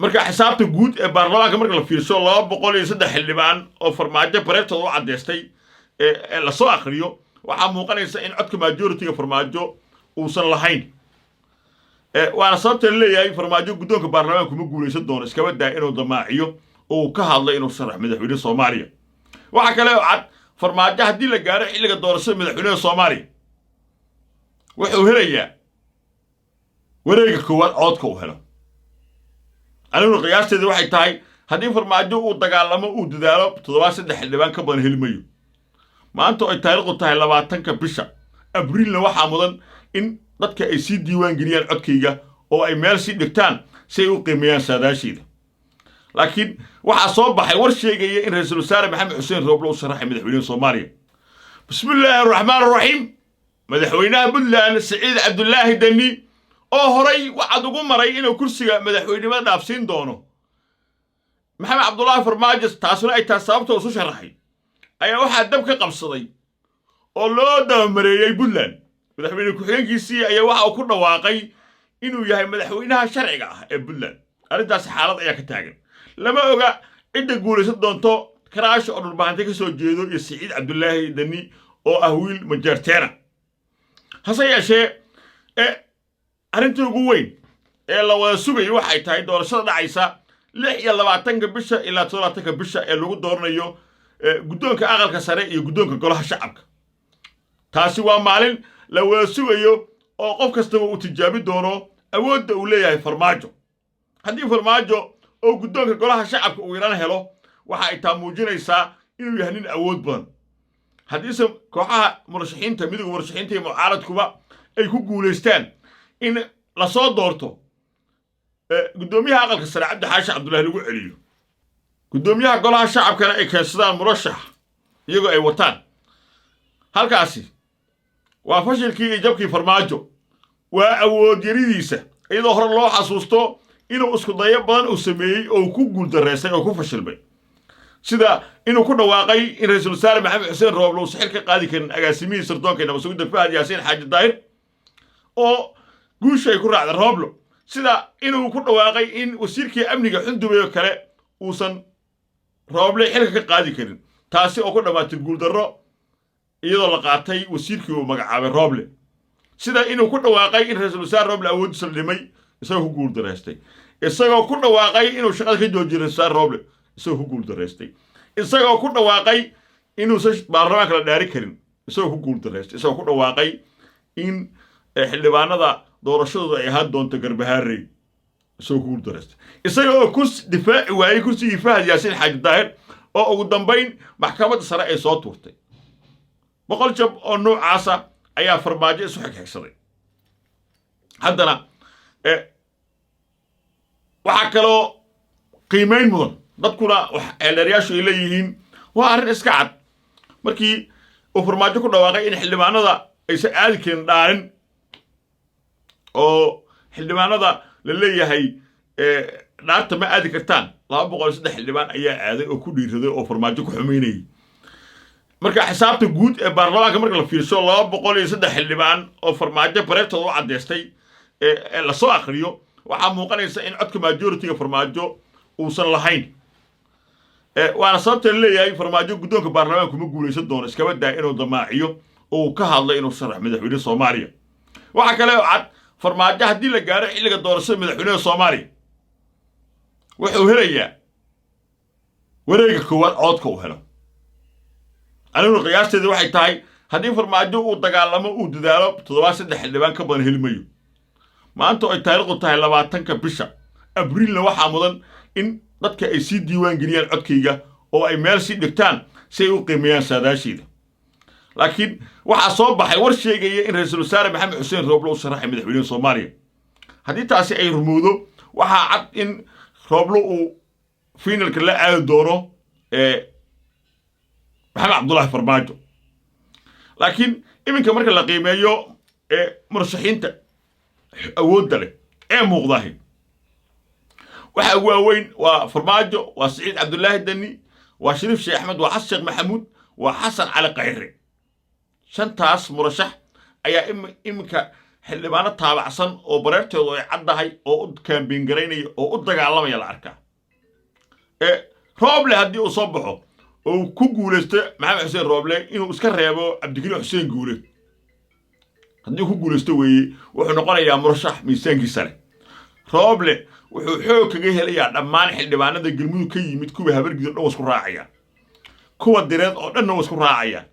marka xisaabta guud ee baarlamaanka marka la fiirsho 203 xildhibaan oo farmaajo bareertooda u cadeystay ee la soo akhriyo waxaa muuqanaysa in codka majority-ga farmaajo uusan lahayn waana sababta la leeyahay farmaajo guddoonka baarlamaanka kuma guulaysan doono iskaba daa inuu damaaciyo oo ka hadlo inuu sharax madaxweyne Soomaaliya waxa kale oo cad farmaajo haddii la gaaro xilliga doorashada madaxweynaha Soomaaliya wuxuu helayaa wareegga koowaad codka uu helo anigu qiyaasteedu waxay tahay haddii farmaajo uu dagaalamo uu dadaalo 73 xildhibaan ka badan helmayo maanta ay taariikhdu tahay 20ka bisha abriilna waxaa mudan in dadka ay sii diiwaan geliyaan codkayga oo ay meel sii dhigtaan si ay u qiimeeyaan saadaashiida laakiin waxaa soo baxay war sheegaya in ra'iisul wasaare maxamed xuseen rooble uu sharaxay madaxweynaha Soomaaliya bismillaahir rahmaanir rahiim madaxweynaha Puntland Saciid Cabdullaahi Dani oo horay waxaad ugu maray inuu kursiga madaxweynimada dhaafsiin doono maxamed cabdullaahi farmaajo taasuna ay tahay sababta uu sharaxay ayaa waxaa dab ka qabsaday oo loo damareeyay Puntland madaxweyne ku-xigeenkiisii ayaa waxa uu ku dhawaaqay inuu yahay madaxweynaha sharciga ah ee Puntland arrintaas xaalad ayaa ka taagan lama oga cidda guulaysan doonto karaash oo dhulbaahantay ka soo jeedo iyo Saciid Cabdullaahi Dani oo ah wiil majarteena hase yeeshee arrintii ugu weyn ee la wada sugayo waxay tahay doorashada dhacaysa 26 bisha ilaa 30 bisha ee lagu dooranayo guddoonka aqalka sare iyo guddoonka golaha shacabka taasi waa maalin la wada sugayo oo qof kasta uu tijaabi doono awoodda uu leeyahay farmaajo haddii farmaajo oo guddoonka golaha shacabka uu yaraan helo waxa ay taa muujinaysaa inuu yahay nin awood badan haddiise kooxaha murashaxiinta midowga murashaxiinta iyo mucaaradkuba ay ku guulaystaan in la soo doorto guddoomiyaha aqalka sare cabdi xaashi cabdullaahi lagu celiyo guddoomiyaha golaha shacabkana ay keensadaan murashax iyagoo ay wataan halkaasi waa fashilkii iyo jabkii farmaajo waa awood yaridiisa iyadoo hore loo xasuusto inuu isku dayo badan uu sameeyey oo ku guuldareysay oo ku fashilmay sida inuu ku dhawaaqay in ra'iisul wasaare maxamed xuseen rooble uu xil ka qaadi karin agaasimihii sirdoonka nabadgelyada Fahad Yaasiin Xaaji Daahir oo guushay ku raacday rooble sida inuu ku dhawaaqay in wasiirkii amniga xundubeeyo kale uusan rooble xilka ka qaadi karin taasi oo ku dhamaatay guuldarro iyadoo la qaatay wasiirkii uu magacaabay rooble sida inuu ku dhawaaqay in ra'iisul wasaare rooble awoodiisa dhimay isagoo ku guuldareystay isagoo ku dhawaaqay inuu shaqada ka joojiyo ra'iisul wasaare rooble isagoo ku guuldareystay isagoo ku dhawaaqay inuu baarlamaanka la dhaari karin isagoo ku guuldareystay isagoo ku dhawaaqay in xildhibaanada doorashadooda ay ahaan doonto garbahaarey isagoo ku guuldareystay isagoo ku difaaci waayay kursigii Fahad Yaasiin Xaaji Daahir oo ugu dambayn maxkamadda sare ay soo tuurtay boqol jab oo noocaasa ayaa farmaajo isu xigxigsaday haddana waxaa kaloo qiimayn mudan dadkuna xeelarayaashu ay leeyihiin waa arrin iska cad markii uu farmaajo ku dhawaaqay in xildhibaanada aysan aadi karin dhaarin oo xildhibaanada la leeyahay dhaarta ma aadi kartaan 203 xildhibaan ayaa aaday oo ku dhiiraday oo farmaajo ku xumeynayay marka xisaabta guud ee baarlamaanka marka la fiirsho 203 xildhibaan oo farmaajo bareertooda u cadeystay ee la soo akhriyo waxaa muuqanaysa in codka majority-ga farmaajo uusan lahayn waana sababta la leeyahay farmaajo guddoonka baarlamaanka kuma guulaysan doono iskaba daa inuu damaaciyo oo ka hadlo inuu sharax madaxweyne Soomaaliya waxa kale oo cad farmaajo haddii la gaaro xilliga doorashada madaxweynaha Soomaaliya wuxuu helayaa wareegga koowaad codka uu helo anigu qiyaasteedu waxay tahay haddii farmaajo uu dagaalamo uu dadaalo 73 xildhibaan ka badan helmayo maanta ay taariikhdu tahay 20ka bisha abriilna waxaa mudan in dadka ay sii diiwaan geliyaan codkayga oo ay meel sii dhigtaan si ay u qiimeeyaan saadaashiida laakiin waxaa soo baxay war sheegaya in ra'iisul wasaare maxamed xuseen rooble uu sharaxay madaxweynaha Soomaaliya haddii taasi ay rumowdo waxaa cad in rooble uu finalka la aadi doono maxamed cabdullaahi farmaajo laakiin iminka marka la qiimeeyo murashaxiinta awoodda leh ee muuqdahay waxa ugu waaweyn waa farmaajo waa Saciid Cabdullaahi Dani waa Shariif Sheekh Axmed waa Xasan Sheekh Maxamuud waa Xasan Cali Khayre shantaas murashax ayaa iminka xildhibaano taabacsan oo bareertoodu ay caddahay oo u kaambiin garaynaya oo u dagaalamaya la arkaa rooble haddii uu soo baxo oo ku guulaysto maxamed xuseen rooble inuu iska reebo cabdikariim xuseen guule haddii ku guulaysto weeye wuxuu noqonayaa murashax miisaankiisa leh rooble wuxuu xoog kaga helayaa dhammaan xildhibaanada galmudug ka yimid kuwa habargido dhan wasku raacayaan kuwa direed oo dhanna wasku raacayaan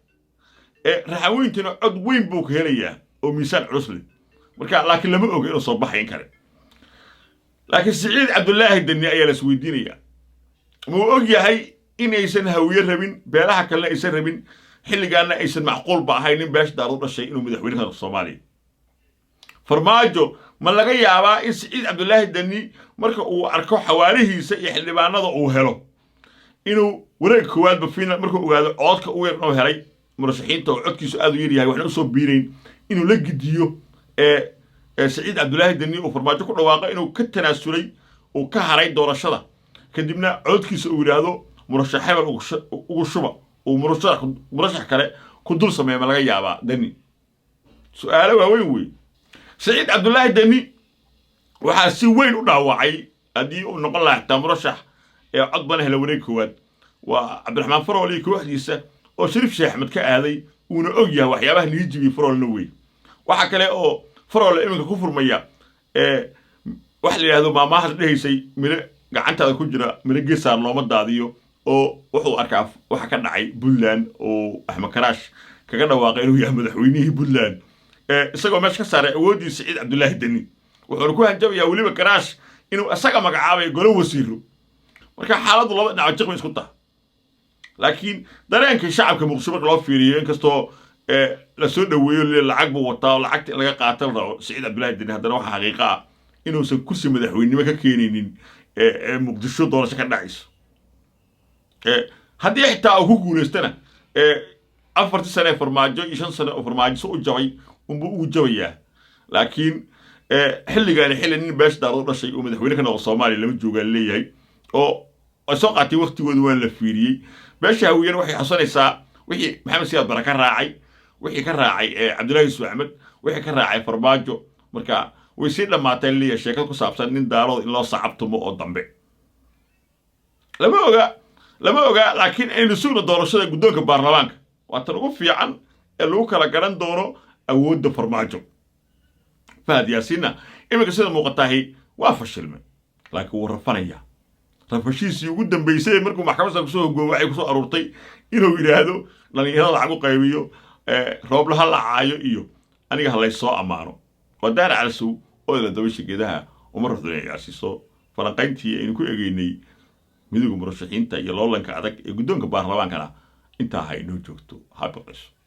raxaweyntuna cod weyn buu ka helayaa oo miisaan culus leh marka laakiin lama oga inuu soo baxayn kare laakiin siciid cabdulaahi dani ayaa la isweydiinayaa muu og yahay inaysan hawiye rabin beelaha kalena aysan rabin xilligaana aysan macquulba ahayn nin beesha daaru dhashay inuu madaxweynaha Soomaaliya farmaajo ma laga yaabaa in siciid cabdulaahi dani marka uu arko xawaalihiisa iyo xildhibaanada uu helo inuu wareeg koowaad bafiina markuu ogaado codka uu yeeqno helay murashaxiinta oo codkiisu aad u yar yahay waxna u soo biireyn inuu la gidiyo siciid cabdulaahi dani uu farmaajo ku dhawaaqo inuu ka tanaasulay uu ka haray doorashada kadibna codkiisa uu yiraahdo murashax hebel ugu shuba uu murashax kale ku dul sameeyo laga yaabaa dani su'aalo waaweyn wey siciid cabdulaahi dani waxaa si weyn u dhaawacay haddii uu noqon lahaa xitaa murashax cod bana hela wareeg koowaad waa cabdiraxmaan farool iyo kooxdiisa oo shariif sheekh axmed ka aaday uuna og yahay waxyaabaha niijibi faroolna wey waxa kale oo farool iminka ku furmaya wax la yiraahdo maamaha dhahaysay mire gacantaada ku jira mire geesaan looma daadiyo oo wuxuu arkaa waxa ka dhacay Puntland oo Axmed Karaash kaga dhawaaqay inuu yahay madaxweynihii Puntland isagoo meesha ka saaray awoodii siciid cabdulaahi dani wuxuu ku hanjabayaa waliba Karaash inuu asaga magacaabay golo wasiiro marka xaaladdu laba dhinac jiqmi isku tahay laakiin dareenka shacabka muqdisho marka loo fiiriyo inkastoo la soo dhaweeyo lacag buu wataa lacagta laga qaato raaco siciid cabdulaahi dani haddana waxa xaqiiqa ah inuusan kursi madaxweynimo ka keenaynin muqdisho doorasho ka dhacayso haddii xitaa uu ku guulaystana 4 sano farmaajo iyo 5 sano oo farmaajo soo jabay uu jabayaa laakiin xilligan xilli nin beesha daaru dhashay oo madaxweyne ka noqon Soomaaliya lama jooga leeyahay oo soo qaatay waqtigooda waan la fiiriyay beesha hawiyana waxay xasanaysaa wixii maxamed siyaad baraka raacay wixii ka raacay cabdulaahi suuxmed wixii ka raacay farmaajo marka way si dhamaatay leeyahay sheekad ku saabsan nin daarood in loo sacabtumo oo dambe lama oga laakiin aynu sugno doorashada guddoonka baarlamaanka waa tan ugu fiican ee lagu kala garan doono awoodda farmaajo fahad yaasiinna iminka sida muuqatahay waa fashilmay laakiin wuu rafanaya rafashiisii ugu dambeysay markuu maxkamadda kusoo hoggaamay waxay kusoo aruurtay inuu yiraahdo dhalinyarada lacag u qaybiyo roob la caayo iyo aniga halay soo amaano wadaar calsow oo la dabashay geedaha umar ruxdeen yaasiso falanqayntii aynu ku egeynay midowga murashaxiinta iyo loolanka adag ee guddoonka baarlamaankana intaa hay noo joogto ha baqayso